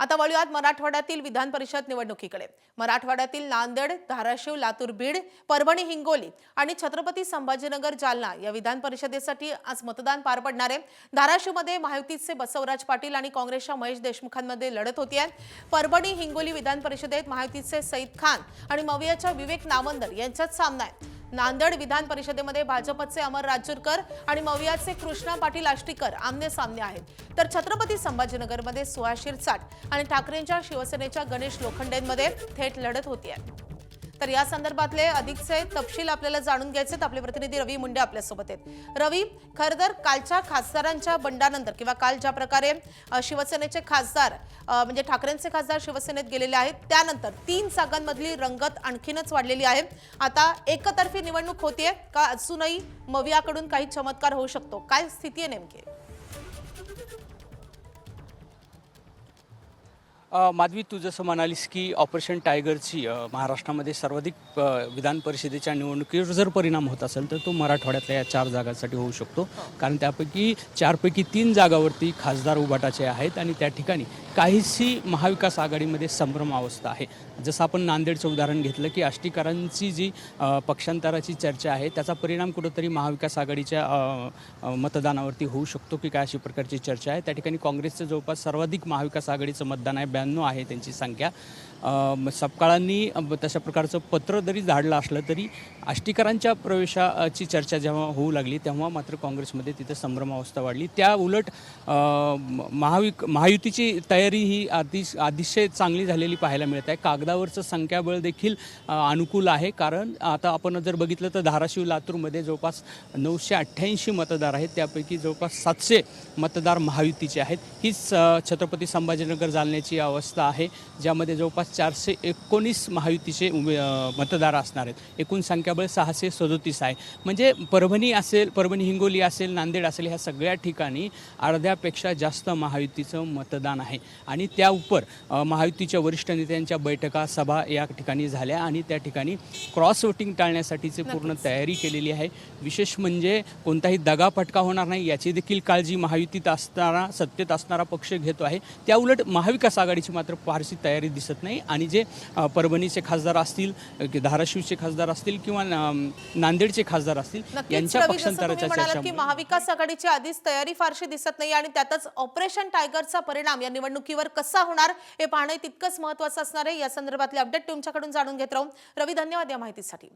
आता वळूयात मराठवाड्यातील विधान परिषद निवडणुकीकडे। मराठवाड्यातील नांदेड, धाराशिव, लातूर, बीड, परभणी, हिंगोली आणि छत्रपती संभाजीनगर, जालना या विधान परिषदेसाठी आज मतदान पार पडणार आहे। धाराशिवमध्ये महायुतीचे बसवराज पाटील आणि काँग्रेसच्या महेश देशमुखांमध्ये लढत होतीये। परभणी, हिंगोली विधान परिषदेत महायुतीचे सईद खान आणि मवियाच्या विवेक नावंदर यांच्यात सामना आहे। नांदेड विधान परिषदेमध्ये भाजपचे अमर राजूरकर आणि मवियाचे कृष्णा पाटील आष्टीकर आमने सामने आहेत। तर छत्रपती संभाजीनगरमध्ये सुहास शिरसाट आणि ठाकरेंच्या शिवसेनेच्या गणेश लोखंडेंमध्ये थेट लढत होतीये। तर या संदर्भातले अधिकचे तपशील आपल्याला जाणून घ्यायचे आहेत। आपले प्रतिनिधी रवी मुंडे आपल्या सोबत आहेत। रवी, खरतर कालच्या खासदारांच्या बंडानंतर किंवा काल ज्या प्रकारे शिवसेनेचे खासदार म्हणजे ठाकरेंचे खासदार शिवसेनेत गेलेले आहेत, त्यानंतर 3 जागांमधली रंगत आणखीनच वाढलेली आहे। आता एकतर्फी निवडणूक होतीये का अजूनही मवियाकडून काही चमत्कार होऊ शकतो? काय स्थिती आहे नेमकी? माधवी, तू जसं म्हणालीस की ऑपरेशन टायगरची महाराष्ट्रामध्ये सर्वाधिक विधान परिषदेच्या निवडणुकीवर जर परिणाम होत असेल तर तो मराठवाड्यातल्या या 4 जागांसाठी होऊ शकतो। कारण त्यापैकी 4 पैकी 3 जागावरती खासदार उभाटाचे आहेत आणि त्या ठिकाणी काहीशी महाविकास आघाडीमध्ये संभ्रम अवस्था आहे। जसं आपण नांदेडचं उदाहरण घेतलं की आष्टीकरांची जी पक्षांतराची चर्चा आहे त्याचा परिणाम कुठंतरी महाविकास आघाडीच्या मतदानावरती होऊ शकतो की काय, अशी प्रकारची चर्चा आहे। त्या ठिकाणी काँग्रेसचं जवळपास सर्वाधिक महाविकास आघाडीचं मतदान आहे, 92 आहे त्यांची संख्या। सपकाळांनी तशा प्रकारचं पत्र जरी धाडलं असलं तरी आष्टीकरांच्या प्रवेशाची चर्चा जेव्हा होऊ लागली तेव्हा मात्र काँग्रेसमध्ये तिथं संभ्रमावस्था वाढली। त्या उलट महायुतीची तयारी ही अतिशय चांगली झालेली पाहायला मिळत आहे। कागदावरचं संख्याबळ देखील अनुकूल आहे, कारण आता आपण जर बघितलं तर धाराशिव, लातूरमध्ये जवळपास 988 मतदार आहेत, त्यापैकी जवळपास 700 मतदार महायुतीचे आहेत। हीच छत्रपती संभाजीनगर, जालन्याची अवस्था आहे, ज्यामध्ये जवळपास 419 महायुतीचे मतदार असणार आहेत। एकूण संख्याबळ 637 आहे। म्हणजे परभणी असेल, परभणी हिंगोली असेल, नांदेड असेल, ह्या सगळ्या ठिकाणी अर्ध्यापेक्षा जास्त महायुतीचं मतदान आहे। आणि त्या उपर महायुतीच्या वरिष्ठ नेत्यांच्या बैठका, सभा या ठिकाणी झाल्या आणि त्या ठिकाणी क्रॉस वोटिंग टाळण्यासाठीची पूर्ण तयारी केलेली आहे। विशेष म्हणजे कोणताही दगाफटका होणार नाही याची देखील काळजी महायुतीत असताना, सत्तेत असणारा पक्ष घेतो आहे। त्या उलट महाविकास आघाडीची मात्र फारशी तयारी दिसत नाही आणि जे परभणीचे खासदार असतील, धाराशिवचे खासदार असतील किंवा नांदेडचे खासदार असतील, यांच्या पक्षांतराच्या चर्चा की महाविकास आघाडीची आधीच तयारी फारशी दिसत नाही आणि त्यातच ऑपरेशन टायगरचा परिणाम या निवडणुकीवर कसा होणार हे पाहणे तितकंच महत्त्वाचं असणार आहे। या संदर्भातले अपडेट तुमच्याकडून जाणून घेत राहू। रवी, धन्यवाद या माहितीसाठी।